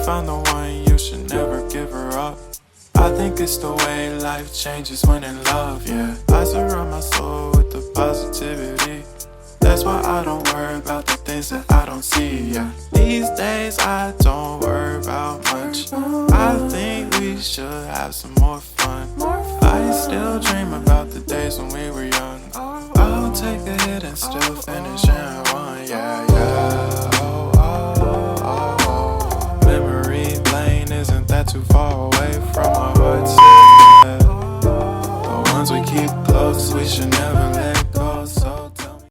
found the one, you should never give her up. I think it's the way life changes when in love, yeah. I surround my soul with the positivity. That's why I don't worry about the things that I don't see, yeah. These days I don't worry about much. I think we should have some more fun. I still dream about the days when we were young. I'll take a hit and still finish in one, yeah, yeah. Oh, oh, oh, oh. Memory lane isn't that too far away from our hearts, yeah. The ones we keep close, we should never let